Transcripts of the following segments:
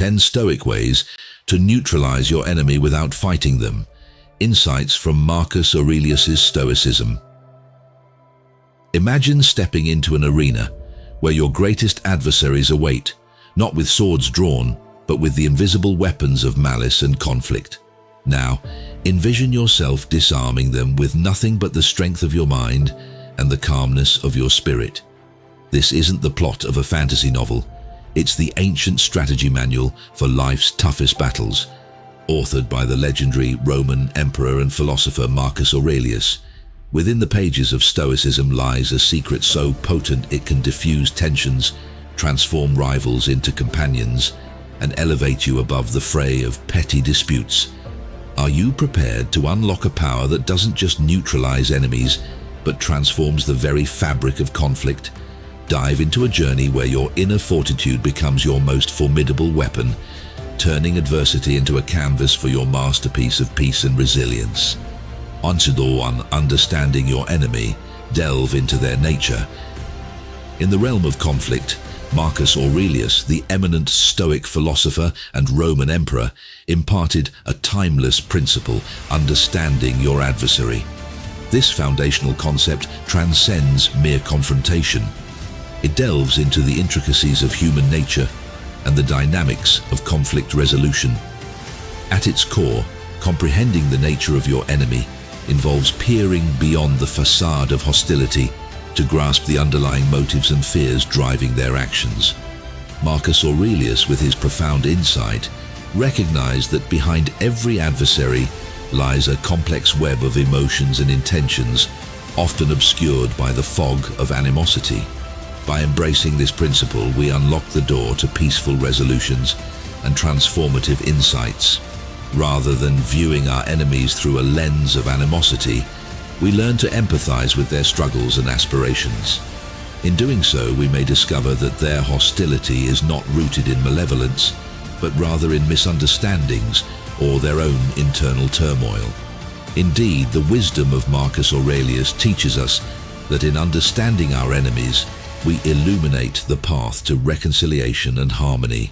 10 Stoic ways to neutralize your enemy without fighting them. Insights from Marcus Aurelius's Stoicism. Imagine stepping into an arena where your greatest adversaries await, not with swords drawn, but with the invisible weapons of malice and conflict. Now, envision yourself disarming them with nothing but the strength of your mind and the calmness of your spirit. This isn't the plot of a fantasy novel. It's the ancient strategy manual for life's toughest battles, authored by the legendary Roman emperor and philosopher Marcus Aurelius. Within the pages of Stoicism lies a secret so potent it can diffuse tensions, transform rivals into companions, and elevate you above the fray of petty disputes. Are you prepared to unlock a power that doesn't just neutralize enemies, but transforms the very fabric of conflict? Dive into a journey where your inner fortitude becomes your most formidable weapon, turning adversity into a canvas for your masterpiece of peace and resilience. Consider understanding your enemy, delve into their nature. In the realm of conflict, Marcus Aurelius, the eminent Stoic philosopher and Roman emperor, imparted a timeless principle, understanding your adversary. This foundational concept transcends mere confrontation. It delves into the intricacies of human nature and the dynamics of conflict resolution. At its core, comprehending the nature of your enemy involves peering beyond the facade of hostility to grasp the underlying motives and fears driving their actions. Marcus Aurelius, with his profound insight, recognized that behind every adversary lies a complex web of emotions and intentions, often obscured by the fog of animosity. By embracing this principle, we unlock the door to peaceful resolutions and transformative insights. Rather than viewing our enemies through a lens of animosity, we learn to empathize with their struggles and aspirations. In doing so, we may discover that their hostility is not rooted in malevolence, but rather in misunderstandings or their own internal turmoil. Indeed, the wisdom of Marcus Aurelius teaches us that in understanding our enemies, we illuminate the path to reconciliation and harmony.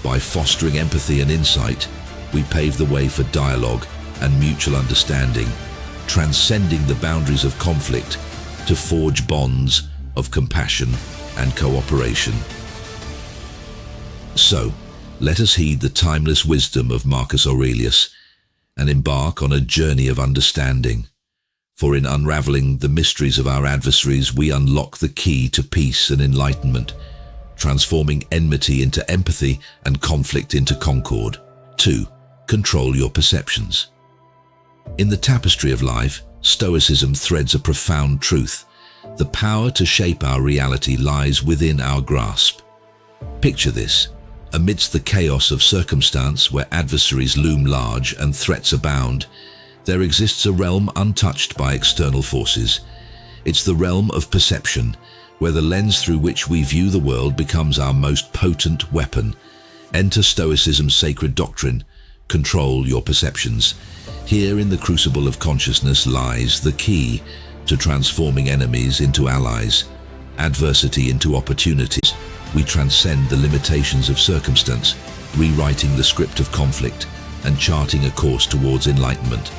By fostering empathy and insight, we pave the way for dialogue and mutual understanding, transcending the boundaries of conflict to forge bonds of compassion and cooperation. So, let us heed the timeless wisdom of Marcus Aurelius and embark on a journey of understanding. For in unraveling the mysteries of our adversaries, we unlock the key to peace and enlightenment, transforming enmity into empathy and conflict into concord. 2. Control your perceptions. In the tapestry of life, Stoicism threads a profound truth. The power to shape our reality lies within our grasp. Picture this. Amidst the chaos of circumstance where adversaries loom large and threats abound, there exists a realm untouched by external forces. It's the realm of perception, where the lens through which we view the world becomes our most potent weapon. Enter Stoicism's sacred doctrine: control your perceptions. Here in the crucible of consciousness lies the key to transforming enemies into allies, adversity into opportunities. We transcend the limitations of circumstance, rewriting the script of conflict and charting a course towards enlightenment.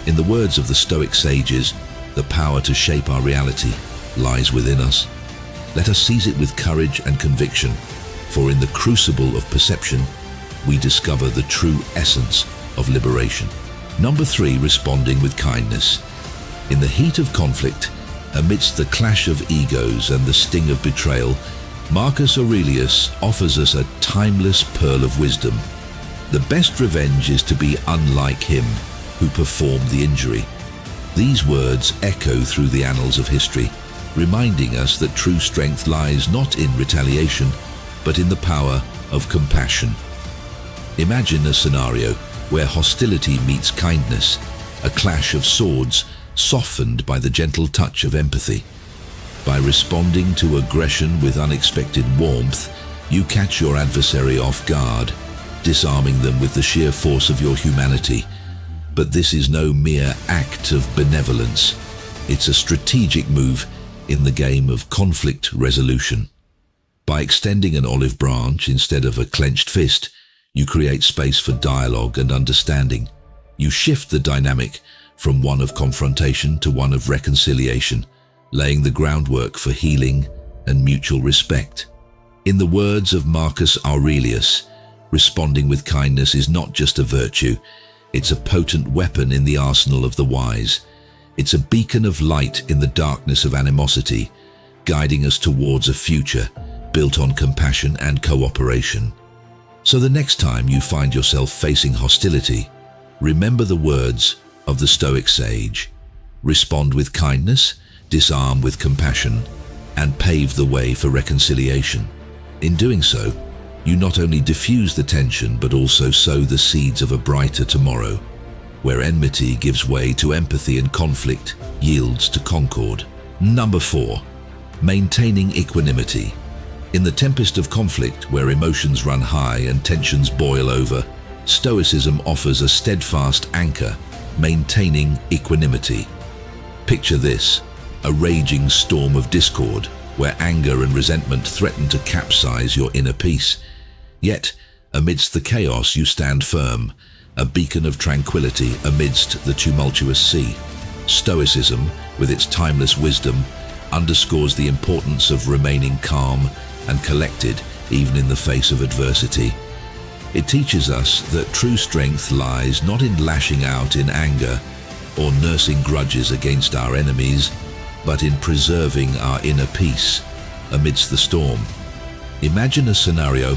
In the words of the Stoic sages, the power to shape our reality lies within us. Let us seize it with courage and conviction, for in the crucible of perception, we discover the true essence of liberation. Number 3, responding with kindness. In the heat of conflict, Amidst the clash of egos and the sting of betrayal, Marcus Aurelius offers us a timeless pearl of wisdom. The best revenge is to be unlike him who performed the injury. These words echo through the annals of history, reminding us that true strength lies not in retaliation, but in the power of compassion. Imagine a scenario where hostility meets kindness, a clash of swords softened by the gentle touch of empathy. By responding to aggression with unexpected warmth, you catch your adversary off guard, disarming them with the sheer force of your humanity. But this is no mere act of benevolence. It's a strategic move in the game of conflict resolution. By extending an olive branch instead of a clenched fist, you create space for dialogue and understanding. You shift the dynamic from one of confrontation to one of reconciliation, laying the groundwork for healing and mutual respect. In the words of Marcus Aurelius, responding with kindness is not just a virtue, it's a potent weapon in the arsenal of the wise. It's a beacon of light in the darkness of animosity, guiding us towards a future built on compassion and cooperation. So the next time you find yourself facing hostility, remember the words of the Stoic sage: respond with kindness, disarm with compassion, and pave the way for reconciliation. In doing so, you not only diffuse the tension but also sow the seeds of a brighter tomorrow, where enmity gives way to empathy and conflict yields to concord. Number 4. Maintaining equanimity. In the tempest of conflict, where emotions run high and tensions boil over, Stoicism offers a steadfast anchor, maintaining equanimity. Picture this: a raging storm of discord, where anger and resentment threaten to capsize your inner peace. Yet, amidst the chaos you stand firm, a beacon of tranquility amidst the tumultuous sea. Stoicism, with its timeless wisdom, underscores the importance of remaining calm and collected even in the face of adversity. It teaches us that true strength lies not in lashing out in anger or nursing grudges against our enemies, but in preserving our inner peace amidst the storm. Imagine a scenario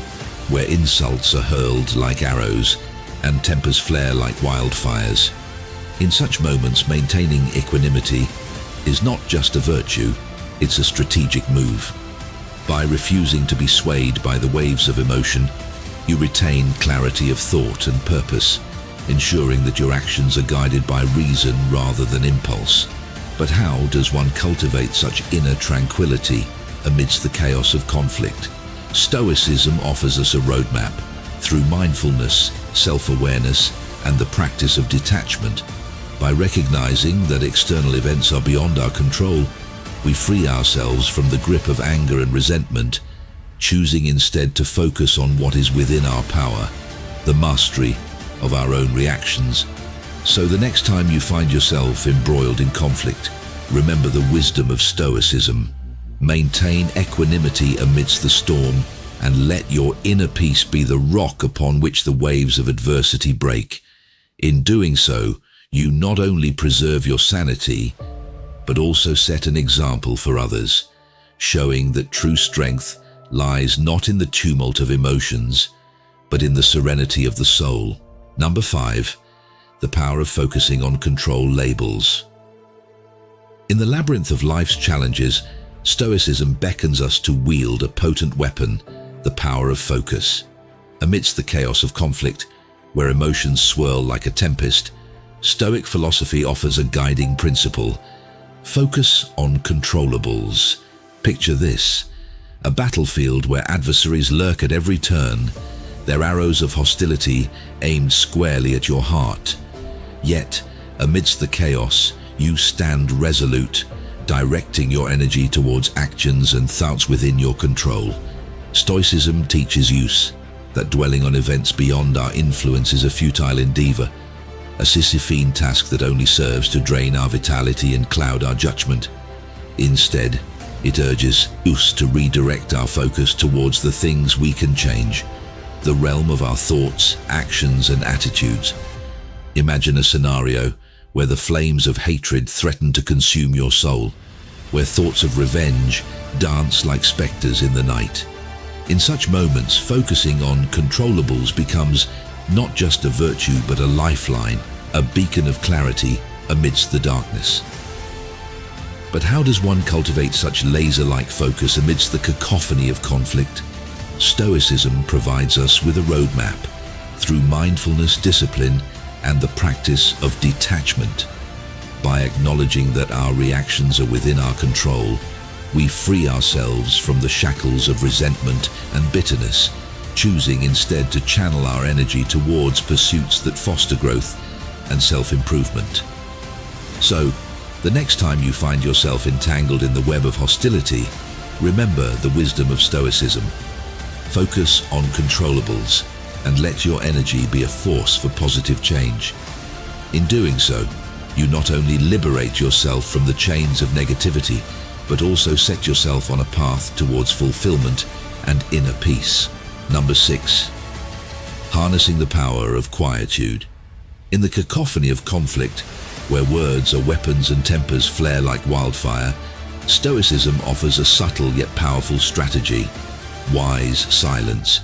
where insults are hurled like arrows and tempers flare like wildfires. In such moments, maintaining equanimity is not just a virtue, it's a strategic move. By refusing to be swayed by the waves of emotion, you retain clarity of thought and purpose, ensuring that your actions are guided by reason rather than impulse. But how does one cultivate such inner tranquility amidst the chaos of conflict? Stoicism offers us a roadmap through mindfulness, self-awareness, and the practice of detachment. By recognizing that external events are beyond our control, we free ourselves from the grip of anger and resentment, choosing instead to focus on what is within our power, the mastery of our own reactions. So the next time you find yourself embroiled in conflict, remember the wisdom of Stoicism. Maintain equanimity amidst the storm and let your inner peace be the rock upon which the waves of adversity break. In doing so, you not only preserve your sanity, but also set an example for others, showing that true strength lies not in the tumult of emotions, but in the serenity of the soul. Number 5. The power of focusing on control labels. In the labyrinth of life's challenges, Stoicism beckons us to wield a potent weapon, the power of focus. Amidst the chaos of conflict, where emotions swirl like a tempest, Stoic philosophy offers a guiding principle: focus on controllables. Picture this: a battlefield where adversaries lurk at every turn, their arrows of hostility aimed squarely at your heart. Yet, amidst the chaos, you stand resolute, directing your energy towards actions and thoughts within your control. Stoicism teaches use that dwelling on events beyond our influence is a futile endeavor, a Sisyphine task that only serves to drain our vitality and cloud our judgment. Instead, it urges us to redirect our focus towards the things we can change, the realm of our thoughts, actions, and attitudes. Imagine a scenario where the flames of hatred threaten to consume your soul. where thoughts of revenge dance like specters in the night. In such moments, focusing on controllables becomes not just a virtue but a lifeline, a beacon of clarity amidst the darkness. But how does one cultivate such laser-like focus amidst the cacophony of conflict? Stoicism provides us with a roadmap through mindfulness, discipline, and the practice of detachment. By acknowledging that our reactions are within our control, we free ourselves from the shackles of resentment and bitterness, choosing instead to channel our energy towards pursuits that foster growth and self-improvement. So, the next time you find yourself entangled in the web of hostility, remember the wisdom of Stoicism. Focus on controllables and let your energy be a force for positive change. In doing so, you not only liberate yourself from the chains of negativity, but also set yourself on a path towards fulfillment and inner peace. Number 6. Harnessing the power of quietude. In the cacophony of conflict, where words are weapons and tempers flare like wildfire, Stoicism offers a subtle yet powerful strategy: wise silence.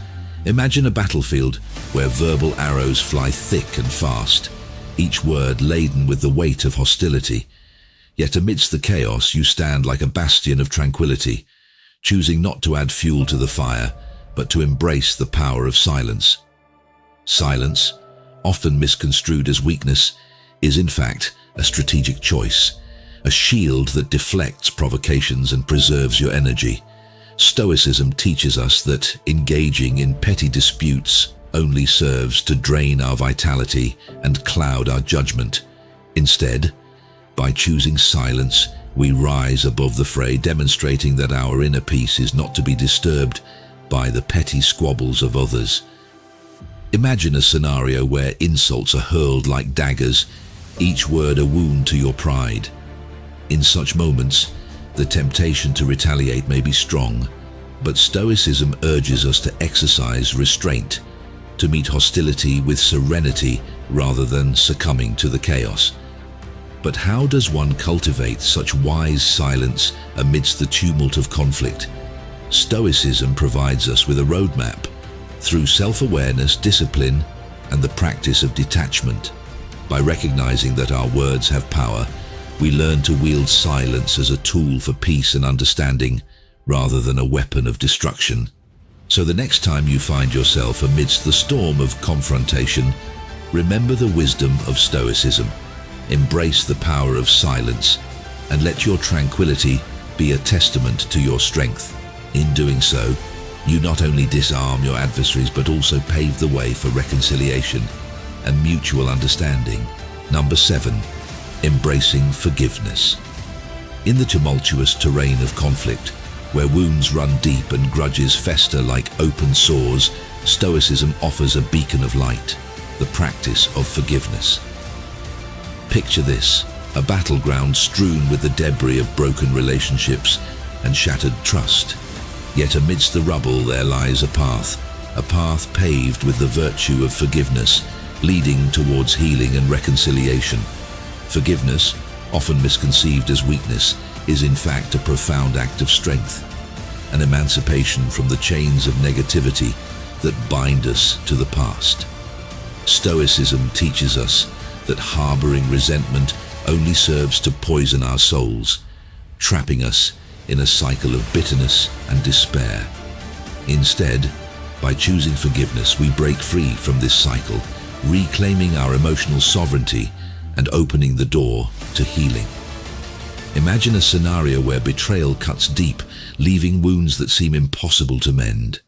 Imagine a battlefield where verbal arrows fly thick and fast, each word laden with the weight of hostility. Yet amidst the chaos, you stand like a bastion of tranquility, choosing not to add fuel to the fire, but to embrace the power of silence. Silence, often misconstrued as weakness, is in fact a strategic choice, a shield that deflects provocations and preserves your energy. Stoicism teaches us that engaging in petty disputes only serves to drain our vitality and cloud our judgment. Instead, by choosing silence, we rise above the fray, demonstrating that our inner peace is not to be disturbed by the petty squabbles of others. Imagine a scenario where insults are hurled like daggers, each word a wound to your pride. In such moments, the temptation to retaliate may be strong, but Stoicism urges us to exercise restraint, to meet hostility with serenity rather than succumbing to the chaos. But how does one cultivate such wise silence amidst the tumult of conflict? Stoicism provides us with a roadmap through self-awareness, discipline, and the practice of detachment. By recognizing that our words have power, we learn to wield silence as a tool for peace and understanding, rather than a weapon of destruction. So the next time you find yourself amidst the storm of confrontation, remember the wisdom of Stoicism. Embrace the power of silence, and let your tranquility be a testament to your strength. In doing so, you not only disarm your adversaries but also pave the way for reconciliation and mutual understanding. Number 7. Embracing forgiveness. In the tumultuous terrain of conflict, where wounds run deep and grudges fester like open sores, Stoicism offers a beacon of light, the practice of forgiveness. Picture this: a battleground strewn with the debris of broken relationships and shattered trust. Yet amidst the rubble there lies a path paved with the virtue of forgiveness, leading towards healing and reconciliation. Forgiveness, often misconceived as weakness, is in fact a profound act of strength, an emancipation from the chains of negativity that bind us to the past. Stoicism teaches us that harboring resentment only serves to poison our souls, trapping us in a cycle of bitterness and despair. Instead, by choosing forgiveness, we break free from this cycle, reclaiming our emotional sovereignty and opening the door to healing. Imagine a scenario where betrayal cuts deep, leaving wounds that seem impossible to mend.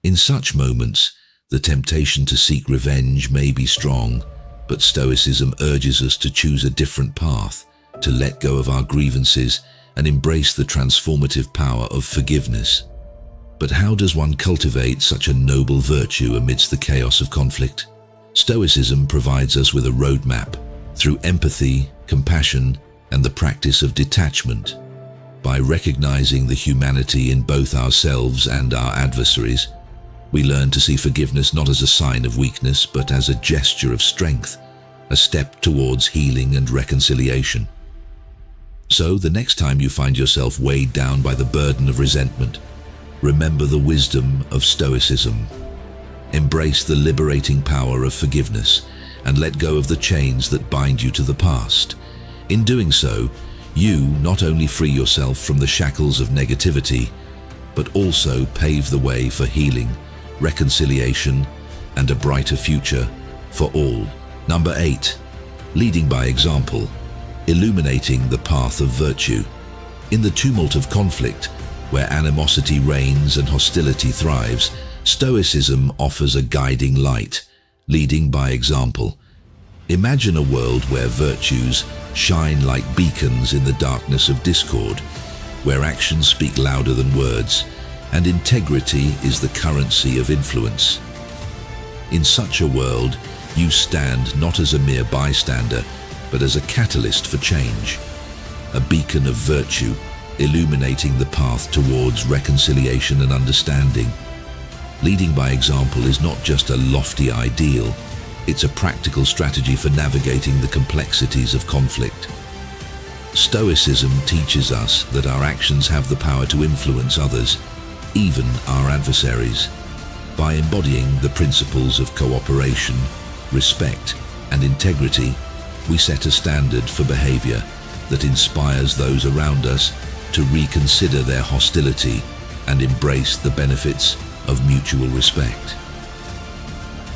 In such moments, the temptation to seek revenge may be strong, but Stoicism urges us to choose a different path, to let go of our grievances and embrace the transformative power of forgiveness. But how does one cultivate such a noble virtue amidst the chaos of conflict? Stoicism provides us with a roadmap through empathy, compassion, and the practice of detachment. By recognizing the humanity in both ourselves and our adversaries, we learn to see forgiveness not as a sign of weakness, but as a gesture of strength, a step towards healing and reconciliation. So, the next time you find yourself weighed down by the burden of resentment, remember the wisdom of Stoicism. Embrace the liberating power of forgiveness and let go of the chains that bind you to the past. In doing so, you not only free yourself from the shackles of negativity, but also pave the way for healing, reconciliation, and a brighter future for all. Number 8. Leading by example, illuminating the path of virtue. In the tumult of conflict, where animosity reigns and hostility thrives, Stoicism offers a guiding light, leading by example. Imagine a world where virtues shine like beacons in the darkness of discord, where actions speak louder than words, and integrity is the currency of influence. In such a world, you stand not as a mere bystander, but as a catalyst for change, a beacon of virtue, illuminating the path towards reconciliation and understanding. Leading by example is not just a lofty ideal, it's a practical strategy for navigating the complexities of conflict. Stoicism teaches us that our actions have the power to influence others, even our adversaries. By embodying the principles of cooperation, respect, and integrity, we set a standard for behavior that inspires those around us to reconsider their hostility and embrace the benefits of mutual respect.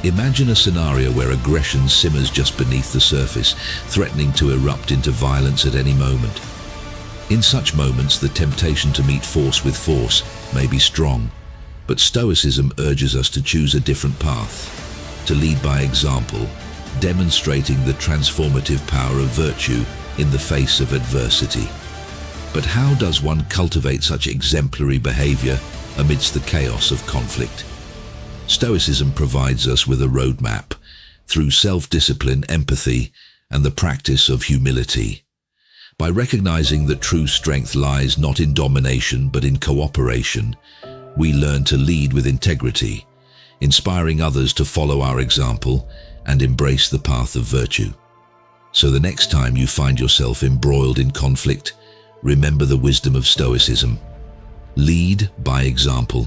Imagine a scenario where aggression simmers just beneath the surface, threatening to erupt into violence at any moment. In such moments, the temptation to meet force with force may be strong, but Stoicism urges us to choose a different path, to lead by example, demonstrating the transformative power of virtue in the face of adversity. But how does one cultivate such exemplary behavior amidst the chaos of conflict? Stoicism provides us with a roadmap through self-discipline, empathy, and the practice of humility. By recognizing that true strength lies not in domination but in cooperation, we learn to lead with integrity, inspiring others to follow our example and embrace the path of virtue. So the next time you find yourself embroiled in conflict, remember the wisdom of Stoicism. Lead by example,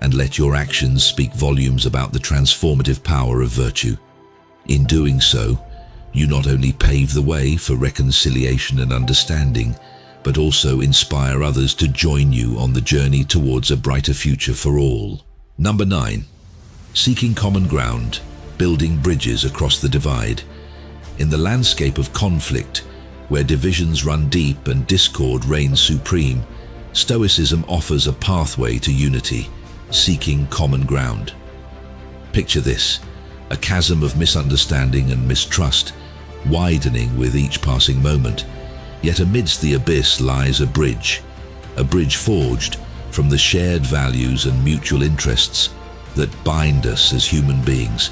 and let your actions speak volumes about the transformative power of virtue. In doing so, you not only pave the way for reconciliation and understanding, but also inspire others to join you on the journey towards a brighter future for all. Number 9. Seeking common ground, building bridges across the divide. In the landscape of conflict, where divisions run deep and discord reigns supreme, Stoicism offers a pathway to unity, seeking common ground. Picture this, a chasm of misunderstanding and mistrust, widening with each passing moment. Yet amidst the abyss lies a bridge forged from the shared values and mutual interests that bind us as human beings.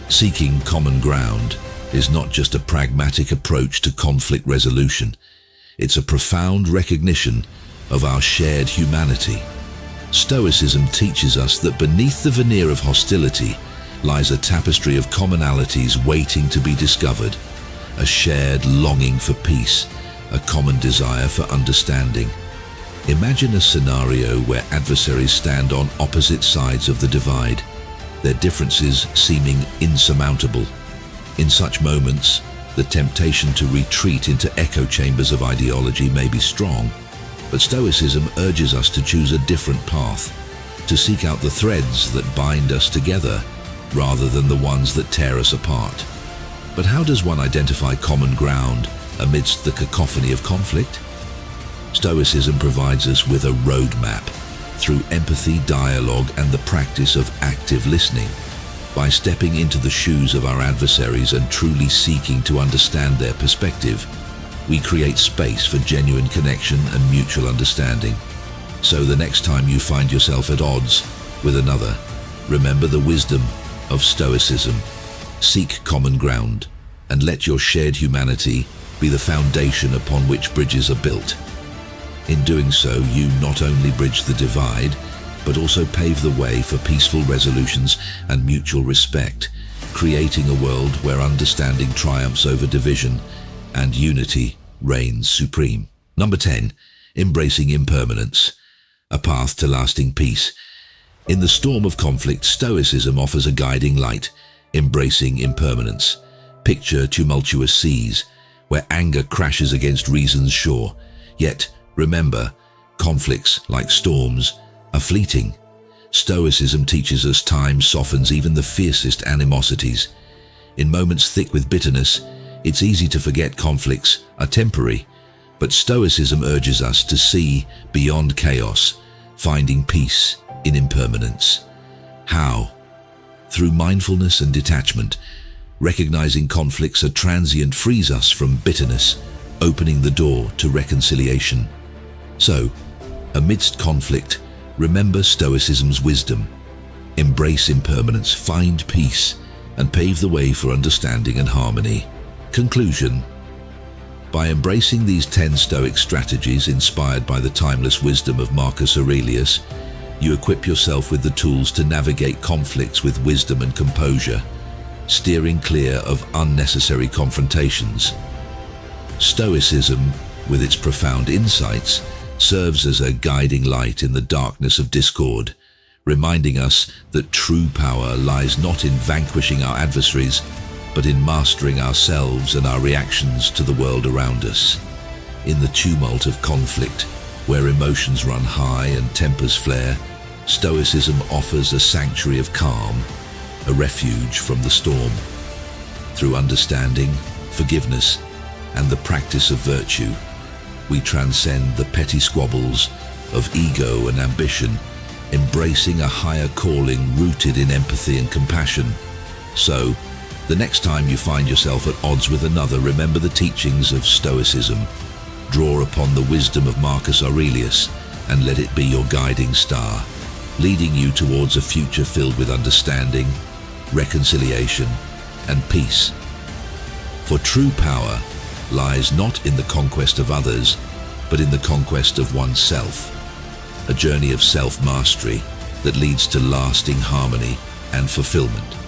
Seeking common ground is not just a pragmatic approach to conflict resolution. It's a profound recognition of our shared humanity. Stoicism teaches us that beneath the veneer of hostility lies a tapestry of commonalities waiting to be discovered, a shared longing for peace, a common desire for understanding. Imagine a scenario where adversaries stand on opposite sides of the divide, their differences seeming insurmountable. In such moments, the temptation to retreat into echo chambers of ideology may be strong, but Stoicism urges us to choose a different path, to seek out the threads that bind us together rather than the ones that tear us apart. But how does one identify common ground amidst the cacophony of conflict? Stoicism provides us with a roadmap through empathy, dialogue, and the practice of active listening. By stepping into the shoes of our adversaries and truly seeking to understand their perspective, we create space for genuine connection and mutual understanding. So the next time you find yourself at odds with another, remember the wisdom of Stoicism. Seek common ground and let your shared humanity be the foundation upon which bridges are built. In doing so, you not only bridge the divide, but also pave the way for peaceful resolutions and mutual respect, creating a world where understanding triumphs over division and unity reigns supreme. Number 10. Embracing impermanence. A path to lasting peace. In the storm of conflict, Stoicism offers a guiding light, embracing impermanence. Picture tumultuous seas, where anger crashes against reason's shore. Yet, remember, conflicts, like storms, are fleeting. Stoicism teaches us time softens even the fiercest animosities. In moments thick with bitterness, it's easy to forget conflicts are temporary, but Stoicism urges us to see beyond chaos, finding peace in impermanence. How? Through mindfulness and detachment. Recognizing conflicts are transient frees us from bitterness, opening the door to reconciliation. So, amidst conflict, remember Stoicism's wisdom. Embrace impermanence, find peace, and pave the way for understanding and harmony. Conclusion. By embracing these 10 Stoic strategies inspired by the timeless wisdom of Marcus Aurelius, you equip yourself with the tools to navigate conflicts with wisdom and composure, steering clear of unnecessary confrontations. Stoicism, with its profound insights, serves as a guiding light in the darkness of discord, reminding us that true power lies not in vanquishing our adversaries, but in mastering ourselves and our reactions to the world around us. In the tumult of conflict, where emotions run high and tempers flare, Stoicism offers a sanctuary of calm, a refuge from the storm. Through understanding, forgiveness, and the practice of virtue, we transcend the petty squabbles of ego and ambition, embracing a higher calling rooted in empathy and compassion. So, the next time you find yourself at odds with another, remember the teachings of Stoicism. Draw upon the wisdom of Marcus Aurelius and let it be your guiding star, leading you towards a future filled with understanding, reconciliation, and peace. For true power lies not in the conquest of others, but in the conquest of oneself, a journey of self-mastery that leads to lasting harmony and fulfillment.